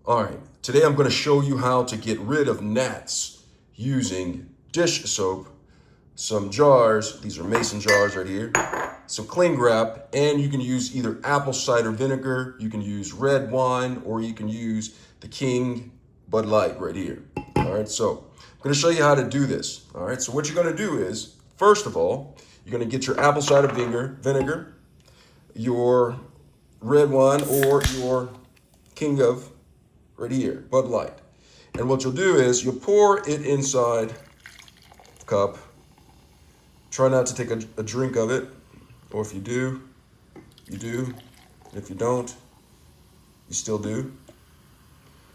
All right, today I'm going to show you how to get rid of gnats using dish soap, some jars, these are mason jars right here, some cling wrap, and you can use either apple cider vinegar, you can use red wine, or you can use the King Bud Light right here. All right, so I'm going to show you how to do this. All right, so what you're going to do is, first of all, you're going to get your apple cider vinegar, your red wine, or your King of right here, Bud Light. And what you'll do is you'll pour it inside the cup. Try not to take a drink of it, or if you do, you do. And if you don't, you still do.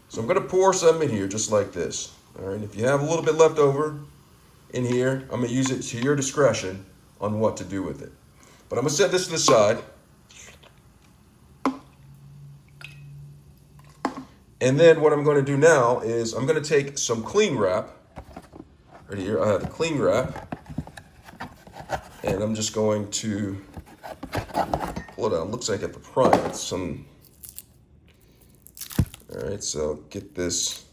So I'm gonna pour some in here just like this. All right, if you have a little bit left over in here, I'm gonna use it to your discretion on what to do with it. But I'm gonna set this to the side. And then what I'm going to do now is I'm going to take some cling wrap. Right here, I have the cling wrap. And I'm just going to pull it out. Looks like I have to pry it. All right, so get this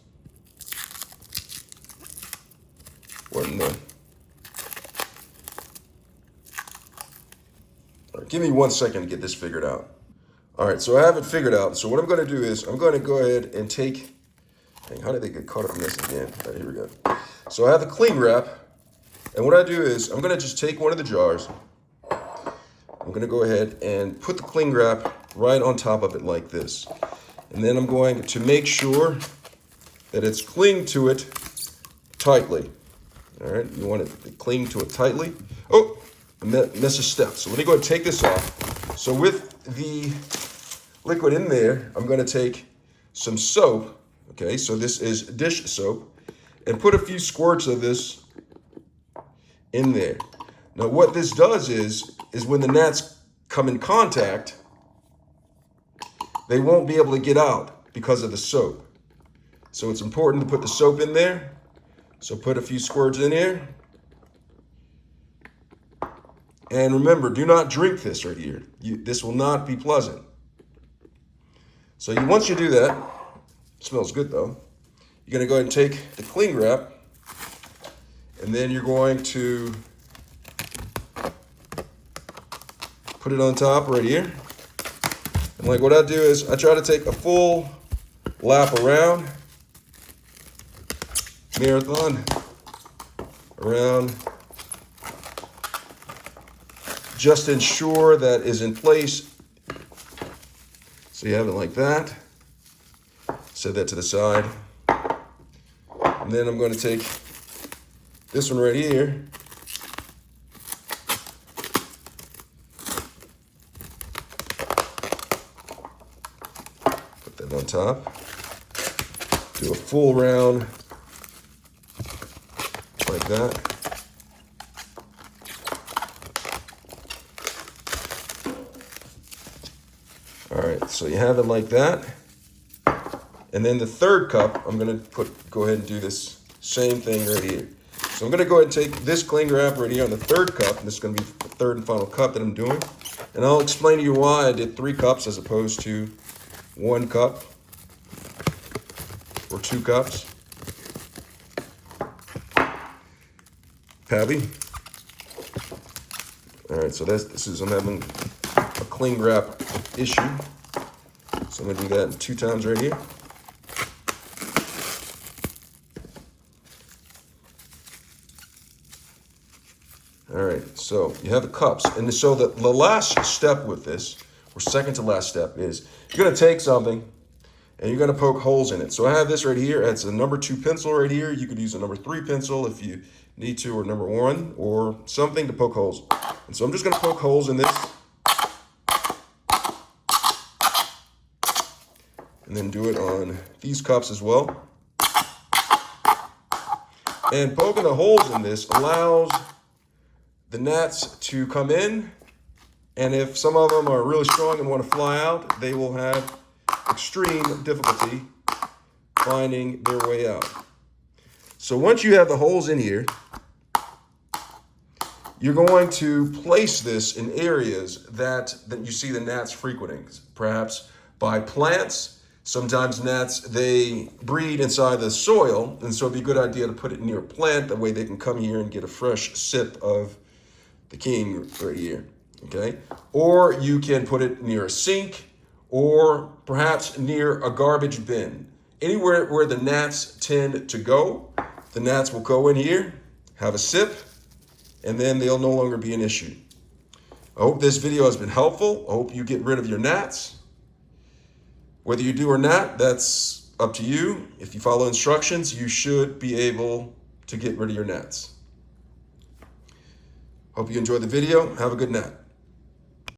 one. All right, give me 1 second to get this figured out. All right, so I have it figured out. So what I'm going to do is I'm going to go ahead and take, how did they get caught up in this again? All right, here we go. So I have the cling wrap, and what I do is I'm going to just take one of the jars. I'm going to go ahead and put the cling wrap right on top of it like this. And then I'm going to make sure that it's clinged to it tightly. All right, you want it to cling to it tightly. Oh, I missed a step. So let me go ahead and take this off. So with the liquid in there, I'm going to take some soap. Okay, so this is dish soap, and put a few squirts of this in there. Now what this does is when the gnats come in contact, they won't be able to get out because of the soap. So it's important to put the soap in there. So put a few squirts in here. And remember, do not drink this right here. This will not be pleasant. So once you do that, it smells good though, you're going to go ahead and take the cling wrap, and then you're going to put it on top right here. And like what I do is I try to take a full lap around, marathon, around, just ensure that is in place. So you have it like that. Set that to the side. And then I'm going to take this one right here. Put that on top. Do a full round like that. All right, so you have it like that. And then the third cup, I'm gonna go ahead and do this same thing right here. So I'm gonna go ahead and take this cling wrap right here on the third cup, and this is gonna be the third and final cup that I'm doing. And I'll explain to you why I did 3 cups as opposed to 1 cup or 2 cups. Pabby. All right, so I'm having a cling wrap issue. So I'm gonna do that 2 times right here. All right, so you have the cups. And so the last step with this, or second to last step, is you're gonna take something and you're gonna poke holes in it. So I have this right here. It's a number 2 pencil right here. You could use a number 3 pencil if you need to, or number 1, or something to poke holes. And so I'm just gonna poke holes in this. And then do it on these cups as well. And poking the holes in this allows the gnats to come in, and if some of them are really strong and want to fly out, they will have extreme difficulty finding their way out. So once you have the holes in here, you're going to place this in areas that you see the gnats frequenting, perhaps by plants, Sometimes gnats, they breed inside the soil, and so it'd be a good idea to put it near a plant. That way they can come here and get a fresh sip of the king right here, okay? Or you can put it near a sink, or perhaps near a garbage bin. Anywhere where the gnats tend to go, the gnats will go in here, have a sip, and then they'll no longer be an issue. I hope this video has been helpful. I hope you get rid of your gnats. Whether you do or not, that's up to you. If you follow instructions, you should be able to get rid of your gnats. Hope you enjoyed the video. Have a good night.